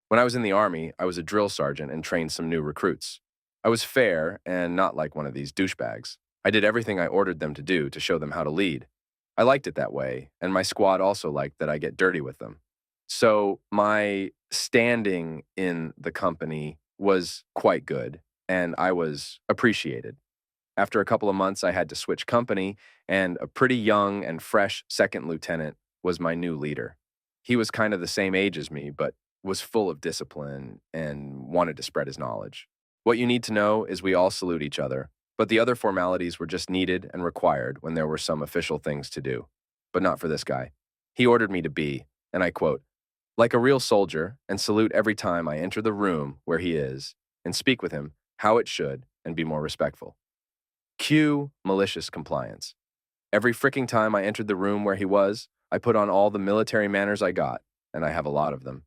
When I was in the Army, I was a drill sergeant and trained some new recruits. I was fair and not like one of these douchebags. I did everything I ordered them to do to show them how to lead. I liked it that way, and my squad also liked that I get dirty with them. So my standing in the company was quite good, and I was appreciated. After a couple of months, I had to switch company, and a pretty young and fresh second lieutenant was my new leader. He was kind of the same age as me, but was full of discipline and wanted to spread his knowledge. What you need to know is we all salute each other, but the other formalities were just needed and required when there were some official things to do. But not for this guy. He ordered me to be, and I quote, like a real soldier, and salute every time I enter the room where he is, and speak with him how it should, and be more respectful. Cue malicious compliance. Every freaking time I entered the room where he was, I put on all the military manners I got, and I have a lot of them,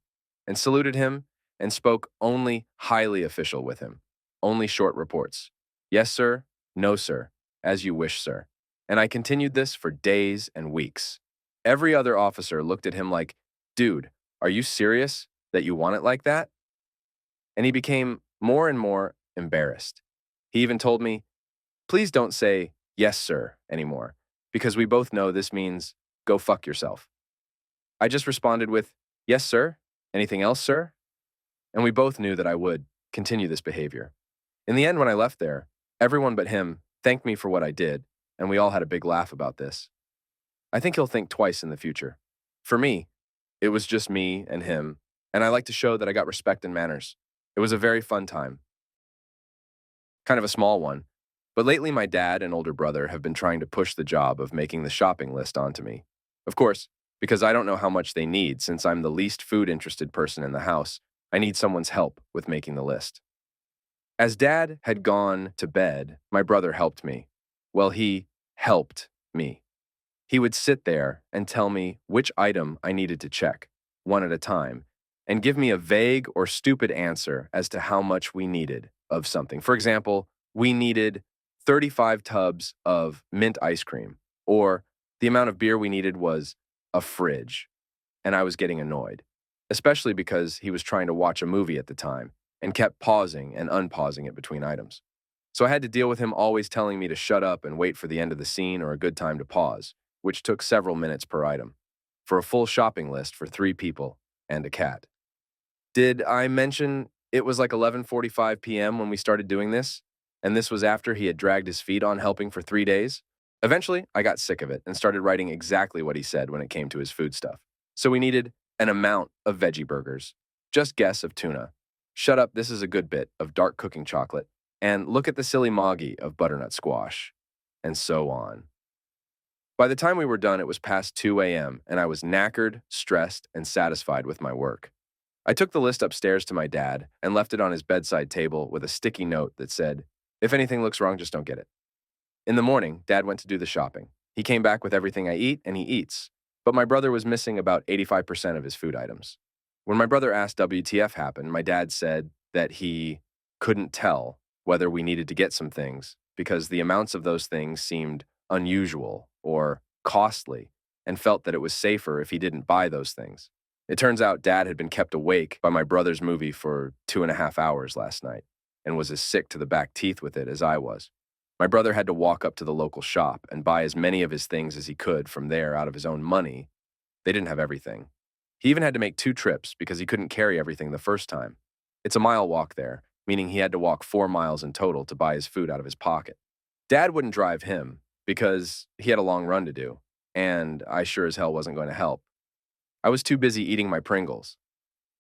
and saluted him and spoke only highly official with him, only short reports. Yes, sir. No, sir. As you wish, sir. And I continued this for days and weeks. Every other officer looked at him like, dude, are you serious that you want it like that? And he became more and more embarrassed. He even told me, please don't say, yes, sir, anymore, because we both know this means go fuck yourself. I just responded with, yes, sir. Anything else, sir? And we both knew that I would continue this behavior. In the end, when I left there, everyone but him thanked me for what I did, and we all had a big laugh about this. I think he'll think twice in the future. For me, it was just me and him, and I like to show that I got respect and manners. It was a very fun time. Kind of a small one, but lately my dad and older brother have been trying to push the job of making the shopping list onto me. Of course, because I don't know how much they need since I'm the least food-interested person in the house, I need someone's help with making the list. As Dad had gone to bed, my brother helped me. Well, he helped me. He would sit there and tell me which item I needed to check, one at a time, and give me a vague or stupid answer as to how much we needed of something. For example, we needed 35 tubs of mint ice cream, or the amount of beer we needed was a fridge, and I was getting annoyed, especially because he was trying to watch a movie at the time and kept pausing and unpausing it between items. So I had to deal with him always telling me to shut up and wait for the end of the scene or a good time to pause, which took several minutes per item, for a full shopping list for 3 people and a cat. Did I mention it was like 11:45 p.m. when we started doing this? And this was after he had dragged his feet on helping for 3 days? Eventually, I got sick of it and started writing exactly what he said when it came to his food stuff. So we needed an amount of veggie burgers. Just guess of tuna. Shut up, this is a good bit of dark cooking chocolate. And look at the silly moggy of butternut squash. And so on. By the time we were done, it was past 2 a.m., and I was knackered, stressed, and satisfied with my work. I took the list upstairs to my dad and left it on his bedside table with a sticky note that said, if anything looks wrong, just don't get it. In the morning, Dad went to do the shopping. He came back with everything I eat, and he eats. But my brother was missing about 85% of his food items. When my brother asked WTF happened, my dad said that he couldn't tell whether we needed to get some things because the amounts of those things seemed unusual or costly and felt that it was safer if he didn't buy those things. It turns out Dad had been kept awake by my brother's movie for 2.5 hours last night and was as sick to the back teeth with it as I was. My brother had to walk up to the local shop and buy as many of his things as he could from there out of his own money. They didn't have everything. He even had to make 2 trips because he couldn't carry everything the first time. It's a mile walk there, meaning he had to walk 4 miles in total to buy his food out of his pocket. Dad wouldn't drive him because he had a long run to do, and I sure as hell wasn't going to help. I was too busy eating my Pringles.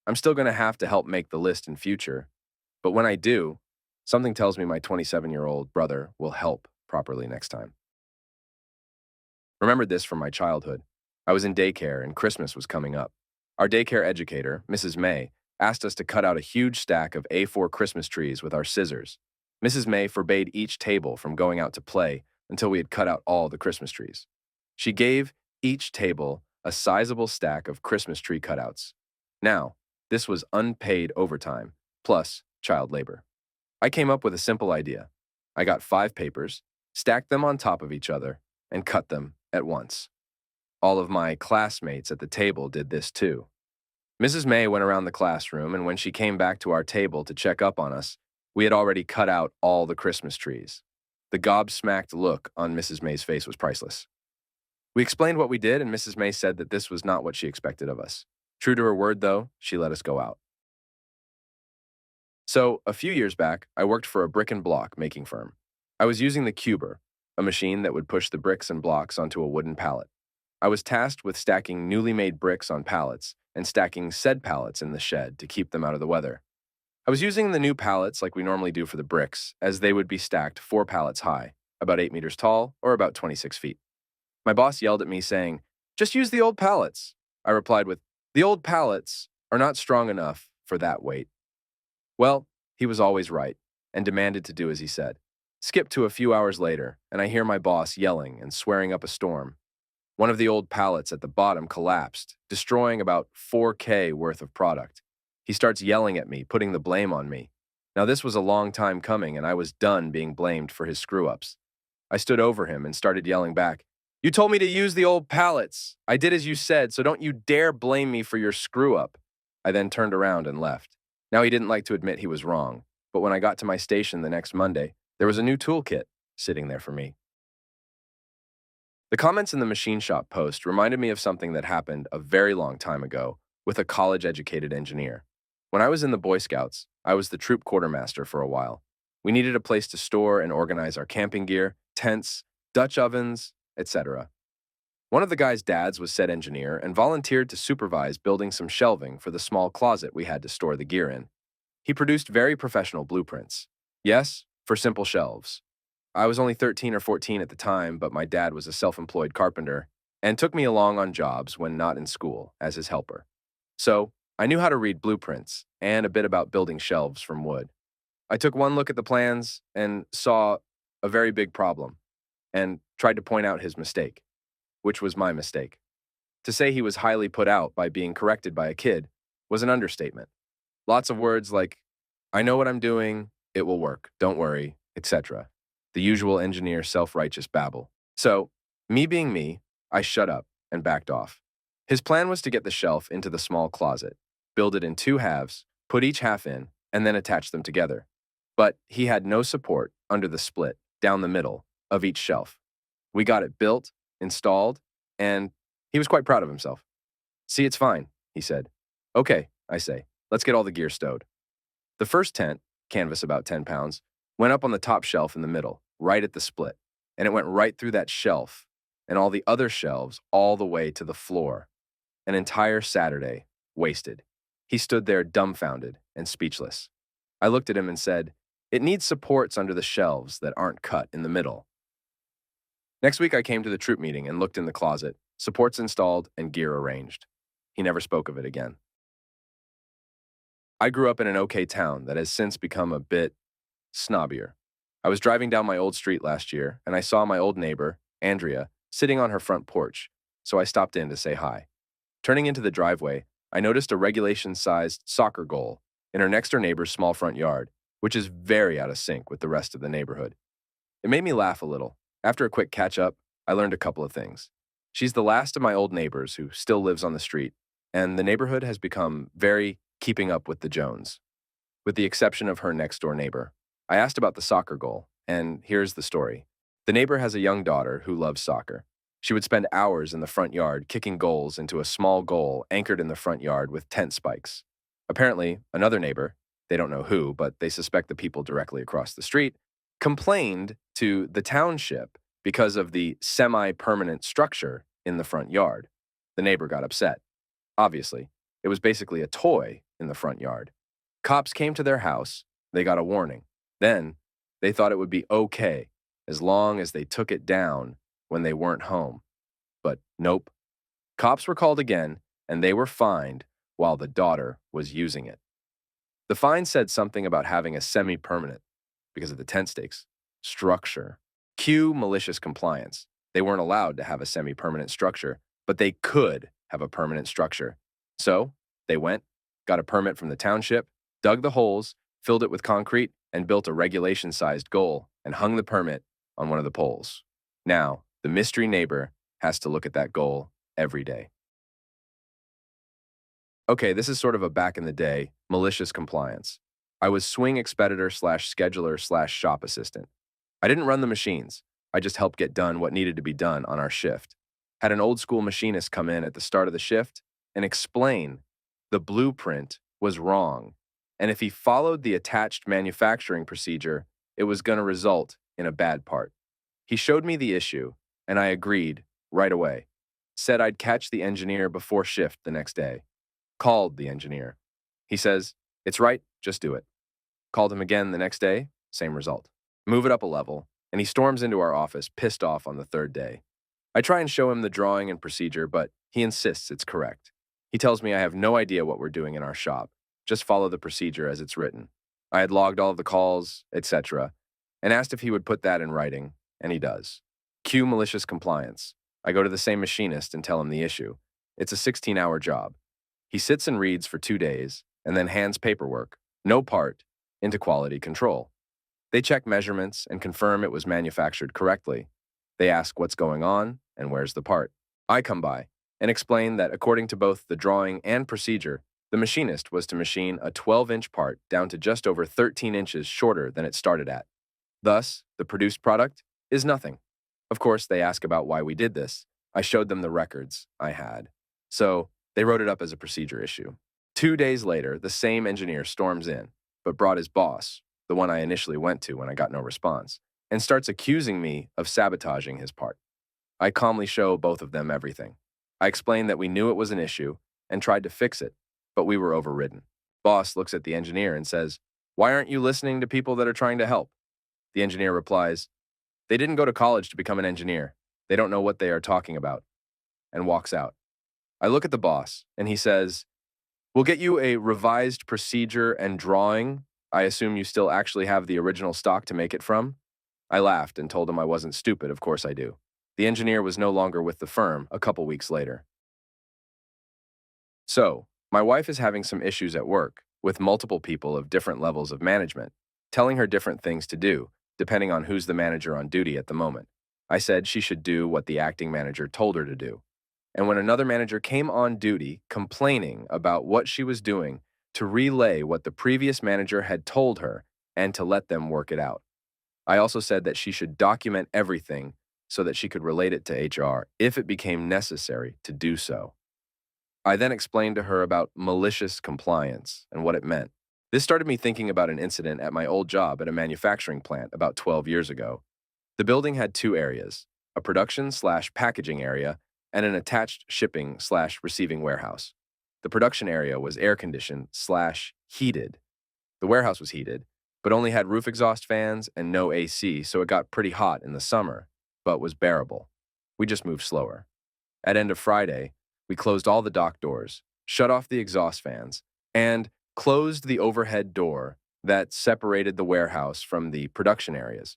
I'm still going to have to help make the list in future, but when I do, something tells me my 27-year-old brother will help properly next time. Remembered this from my childhood. I was in daycare and Christmas was coming up. Our daycare educator, Mrs. May, asked us to cut out a huge stack of A4 Christmas trees with our scissors. Mrs. May forbade each table from going out to play until we had cut out all the Christmas trees. She gave each table a sizable stack of Christmas tree cutouts. Now, this was unpaid overtime, plus child labor. I came up with a simple idea. I got 5 papers, stacked them on top of each other, and cut them at once. All of my classmates at the table did this too. Mrs. May went around the classroom, and when she came back to our table to check up on us, we had already cut out all the Christmas trees. The gobsmacked look on Mrs. May's face was priceless. We explained what we did, and Mrs. May said that this was not what she expected of us. True to her word, though, she let us go out. So, a few years back, I worked for a brick and block making firm. I was using the cuber, a machine that would push the bricks and blocks onto a wooden pallet. I was tasked with stacking newly made bricks on pallets and stacking said pallets in the shed to keep them out of the weather. I was using the new pallets like we normally do for the bricks, as they would be stacked 4 pallets high, about 8 meters tall, or about 26 feet. My boss yelled at me saying, "Just use the old pallets." I replied with, "The old pallets are not strong enough for that weight." Well, he was always right, and demanded to do as he said. Skip to a few hours later, and I hear my boss yelling and swearing up a storm. One of the old pallets at the bottom collapsed, destroying about 4K worth of product. He starts yelling at me, putting the blame on me. Now, this was a long time coming, and I was done being blamed for his screw-ups. I stood over him and started yelling back, "You told me to use the old pallets. I did as you said, so don't you dare blame me for your screw-up." I then turned around and left. Now, he didn't like to admit he was wrong, but when I got to my station the next Monday, there was a new toolkit sitting there for me. The comments in the machine shop post reminded me of something that happened a very long time ago with a college-educated engineer. When I was in the Boy Scouts, I was the troop quartermaster for a while. We needed a place to store and organize our camping gear, tents, Dutch ovens, etc. One of the guys' dads was said engineer and volunteered to supervise building some shelving for the small closet we had to store the gear in. He produced very professional blueprints. Yes, for simple shelves. I was only 13 or 14 at the time, but my dad was a self-employed carpenter and took me along on jobs when not in school as his helper. So, I knew how to read blueprints and a bit about building shelves from wood. I took one look at the plans and saw a very big problem and tried to point out his mistake, which was my mistake. To say he was highly put out by being corrected by a kid was an understatement. Lots of words like, "I know what I'm doing, it will work, don't worry," etc. The usual engineer self-righteous babble. So, me being me, I shut up and backed off. His plan was to get the shelf into the small closet, build it in 2 halves, put each half in, and then attach them together. But he had no support under the split, down the middle, of each shelf. We got it built, installed, and he was quite proud of himself. "See, it's fine," he said. "Okay," I say, "let's get all the gear stowed." The first tent, canvas about 10 pounds, went up on the top shelf in the middle, right at the split, and it went right through that shelf and all the other shelves all the way to the floor. An entire Saturday wasted. He stood there dumbfounded and speechless. I looked at him and said, "It needs supports under the shelves that aren't cut in the middle." Next week, I came to the troop meeting and looked in the closet, supports installed and gear arranged. He never spoke of it again. I grew up in an okay town that has since become a bit snobbier. I was driving down my old street last year, and I saw my old neighbor, Andrea, sitting on her front porch, so I stopped in to say hi. Turning into the driveway, I noticed a regulation-sized soccer goal in her next-door neighbor's small front yard, which is very out of sync with the rest of the neighborhood. It made me laugh a little. After a quick catch-up, I learned a couple of things. She's the last of my old neighbors who still lives on the street, and the neighborhood has become very keeping up with the Jones, with the exception of her next-door neighbor. I asked about the soccer goal, and here's the story. The neighbor has a young daughter who loves soccer. She would spend hours in the front yard kicking goals into a small goal anchored in the front yard with tent spikes. Apparently, another neighbor, they don't know who, but they suspect the people directly across the street, complained to the township because of the semi-permanent structure in the front yard. The neighbor got upset. Obviously, it was basically a toy in the front yard. Cops came to their house, they got a warning. Then, they thought it would be okay as long as they took it down when they weren't home. But nope. Cops were called again, and they were fined while the daughter was using it. The fine said something about having a semi-permanent, because of the tent stakes, structure. Cue malicious compliance. They weren't allowed to have a semi-permanent structure, but they could have a permanent structure. So, they went, got a permit from the township, dug the holes, filled it with concrete, and built a regulation-sized goal and hung the permit on one of the poles. Now, the mystery neighbor has to look at that goal every day. Okay, this is sort of a back in the day, malicious compliance. I was swing expeditor slash scheduler slash shop assistant. I didn't run the machines. I just helped get done what needed to be done on our shift. Had an old school machinist come in at the start of the shift and explain the blueprint was wrong. And if he followed the attached manufacturing procedure, it was going to result in a bad part. He showed me the issue, and I agreed right away. Said I'd catch the engineer before shift the next day. Called the engineer. He says, "It's right, just do it." Called him again the next day, same result. Move it up a level, and he storms into our office, pissed off on the third day. I try and show him the drawing and procedure, but he insists it's correct. He tells me I have no idea what we're doing in our shop. Just follow the procedure as it's written. I had logged all of the calls, etc., and asked if he would put that in writing, and he does. Cue malicious compliance. I go to the same machinist and tell him the issue. It's a 16-hour job. He sits and reads for 2 days, and then hands paperwork, no part, into quality control. They check measurements and confirm it was manufactured correctly. They ask what's going on and where's the part. I come by and explain that according to both the drawing and procedure, the machinist was to machine a 12-inch part down to just over 13 inches shorter than it started at. Thus, the produced product is nothing. Of course, they ask about why we did this. I showed them the records I had. So, they wrote it up as a procedure issue. 2 days later, the same engineer storms in, but brought his boss, the one I initially went to when I got no response, and starts accusing me of sabotaging his part. I calmly show both of them everything. I explain that we knew it was an issue and tried to fix it, but we were overridden. Boss looks at the engineer and says, "Why aren't you listening to people that are trying to help?" The engineer replies, "They didn't go to college to become an engineer. They don't know what they are talking about," and walks out. I look at the boss, and he says, "We'll get you a revised procedure and drawing. I assume you still actually have the original stock to make it from?" I laughed and told him I wasn't stupid, of course I do. The engineer was no longer with the firm a couple weeks later. So, my wife is having some issues at work with multiple people of different levels of management, telling her different things to do, depending on who's the manager on duty at the moment. I said she should do what the acting manager told her to do. And when another manager came on duty complaining about what she was doing, to relay what the previous manager had told her and to let them work it out. I also said that she should document everything so that she could relate it to HR if it became necessary to do so. I then explained to her about malicious compliance and what it meant. This started me thinking about an incident at my old job at a manufacturing plant about 12 years ago. The building had 2 areas, a production/packaging area and an attached shipping/receiving warehouse. The production area was air-conditioned/heated. The warehouse was heated, but only had roof exhaust fans and no AC, so it got pretty hot in the summer, but was bearable. We just moved slower. At end of Friday, we closed all the dock doors, shut off the exhaust fans, and closed the overhead door that separated the warehouse from the production areas.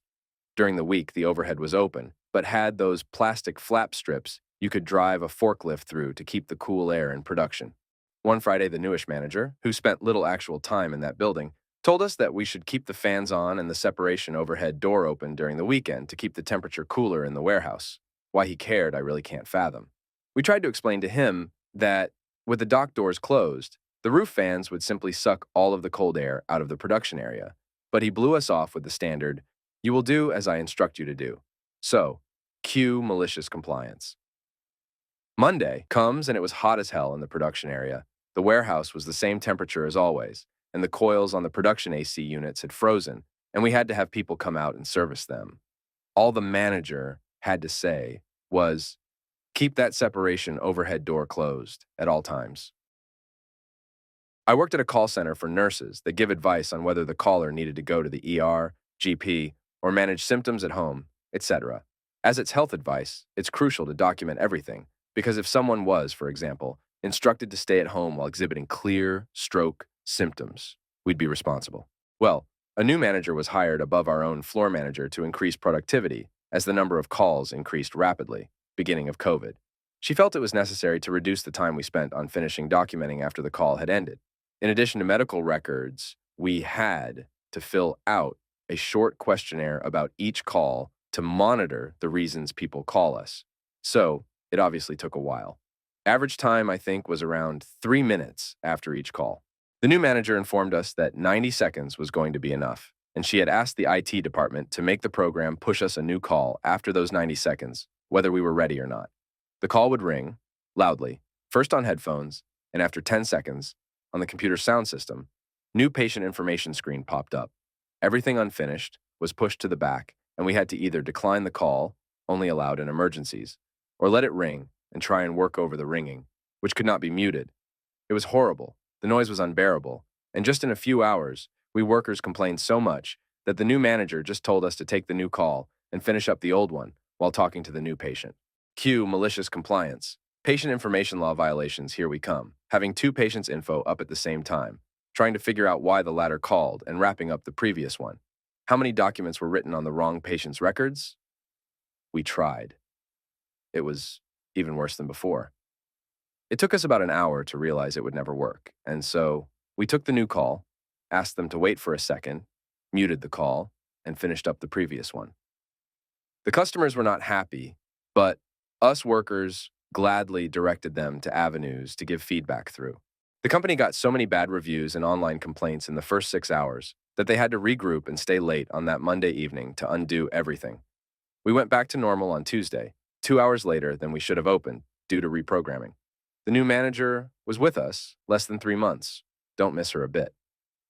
During the week, the overhead was open, but had those plastic flap strips you could drive a forklift through to keep the cool air in production. One Friday, the newish manager, who spent little actual time in that building, told us that we should keep the fans on and the separation overhead door open during the weekend to keep the temperature cooler in the warehouse. Why he cared, I really can't fathom. We tried to explain to him that, with the dock doors closed, the roof fans would simply suck all of the cold air out of the production area, but he blew us off with the standard, "You will do as I instruct you to do." So, cue malicious compliance. Monday comes and it was hot as hell in the production area. The warehouse was the same temperature as always, and the coils on the production AC units had frozen, and we had to have people come out and service them. All the manager had to say was, "Keep that separation overhead door closed at all times." I worked at a call center for nurses that give advice on whether the caller needed to go to the ER, GP, or manage symptoms at home, etc. As it's health advice, it's crucial to document everything, because if someone was, for example, instructed to stay at home while exhibiting clear stroke symptoms, we'd be responsible. Well, a new manager was hired above our own floor manager to increase productivity as the number of calls increased rapidly, beginning of COVID. She felt it was necessary to reduce the time we spent on finishing documenting after the call had ended. In addition to medical records, we had to fill out a short questionnaire about each call to monitor the reasons people call us. So, it obviously took a while. Average time, I think, was around 3 minutes after each call. The new manager informed us that 90 seconds was going to be enough, and she had asked the IT department to make the program push us a new call after those 90 seconds, whether we were ready or not. The call would ring, loudly, first on headphones, and after 10 seconds, on the computer sound system, new patient information screen popped up. Everything unfinished was pushed to the back, and we had to either decline the call, only allowed in emergencies, or let it ring and try and work over the ringing, which could not be muted. It was horrible. The noise was unbearable, and just in a few hours, we workers complained so much that the new manager just told us to take the new call and finish up the old one while talking to the new patient. Cue malicious compliance. Patient information law violations, here we come, having two patients' info up at the same time, trying to figure out why the latter called and wrapping up the previous one. How many documents were written on the wrong patient's records? We tried. It was even worse than before. It took us about an hour to realize it would never work, and so we took the new call, asked them to wait for a second, muted the call, and finished up the previous one. The customers were not happy, but us workers gladly directed them to avenues to give feedback through. The company got so many bad reviews and online complaints in the first 6 hours that they had to regroup and stay late on that Monday evening to undo everything. We went back to normal on Tuesday, 2 hours later than we should have opened due to reprogramming. The new manager was with us less than 3 months. Don't miss her a bit.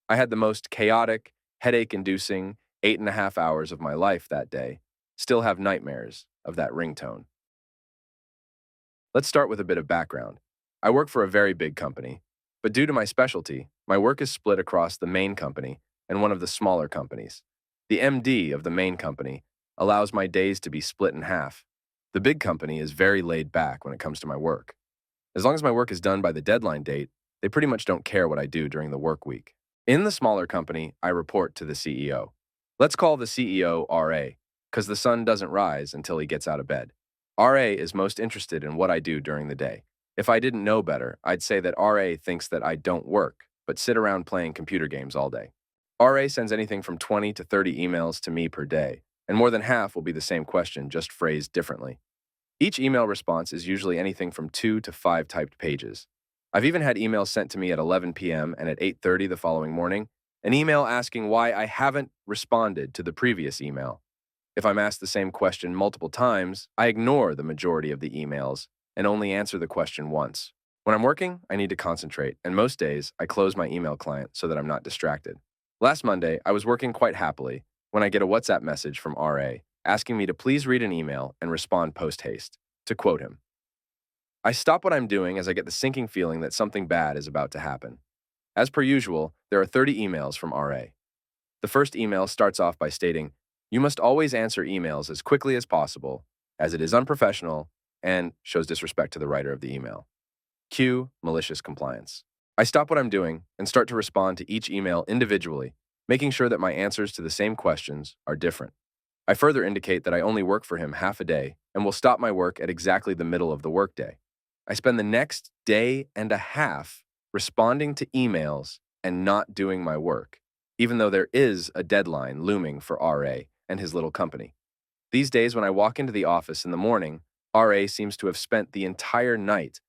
I had the most chaotic, headache-inducing 8.5 hours of my life that day. Still have nightmares of that ringtone. Let's start with a bit of background. I work for a very big company, but due to my specialty, my work is split across the main company and one of the smaller companies. The MD of the main company allows my days to be split in half. The big company is very laid back when it comes to my work. As long as my work is done by the deadline date, they pretty much don't care what I do during the work week. In the smaller company, I report to the CEO. Let's call the CEO RA, because the sun doesn't rise until he gets out of bed. RA is most interested in what I do during the day. If I didn't know better, I'd say that RA thinks that I don't work, but sit around playing computer games all day. RA sends anything from 20 to 30 emails to me per day, and more than half will be the same question, just phrased differently. Each email response is usually anything from 2 to 5 typed pages. I've even had emails sent to me at 11 p.m. and at 8:30 the following morning, an email asking why I haven't responded to the previous email. If I'm asked the same question multiple times, I ignore the majority of the emails and only answer the question once. When I'm working, I need to concentrate, and most days, I close my email client so that I'm not distracted. Last Monday, I was working quite happily when I get a WhatsApp message from RA asking me to please read an email and respond post-haste. To quote him, I stop what I'm doing as I get the sinking feeling that something bad is about to happen. As per usual, there are 30 emails from RA. The first email starts off by stating, you must always answer emails as quickly as possible, as it is unprofessional and shows disrespect to the writer of the email. Cue malicious compliance. I stop what I'm doing and start to respond to each email individually, making sure that my answers to the same questions are different. I further indicate that I only work for him half a day and will stop my work at exactly the middle of the workday. I spend the next day and a half responding to emails and not doing my work, even though there is a deadline looming for RA and his little company. These days, when I walk into the office in the morning, RA seems to have spent the entire night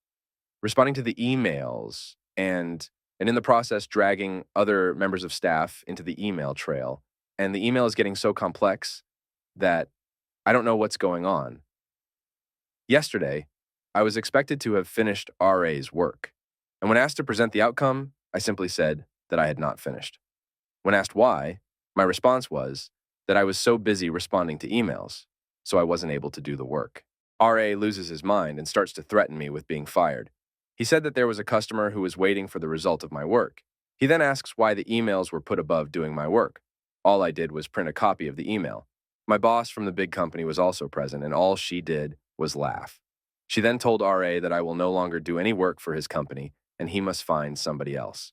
responding to the emails and in the process dragging other members of staff into the email trail. And the email is getting so complex that I don't know what's going on. Yesterday, I was expected to have finished RA's work, and when asked to present the outcome, I simply said that I had not finished. When asked why, my response was that I was so busy responding to emails, so I wasn't able to do the work. RA loses his mind and starts to threaten me with being fired. He said that there was a customer who was waiting for the result of my work. He then asks why the emails were put above doing my work. All I did was print a copy of the email. My boss from the big company was also present, and all she did was laugh. She then told RA that I will no longer do any work for his company, and he must find somebody else.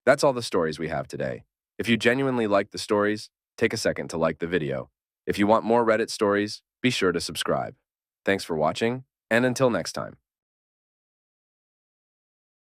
That's all the stories we have today. If you genuinely like the stories, take a second to like the video. If you want more Reddit stories, be sure to subscribe. Thanks for watching, and until next time.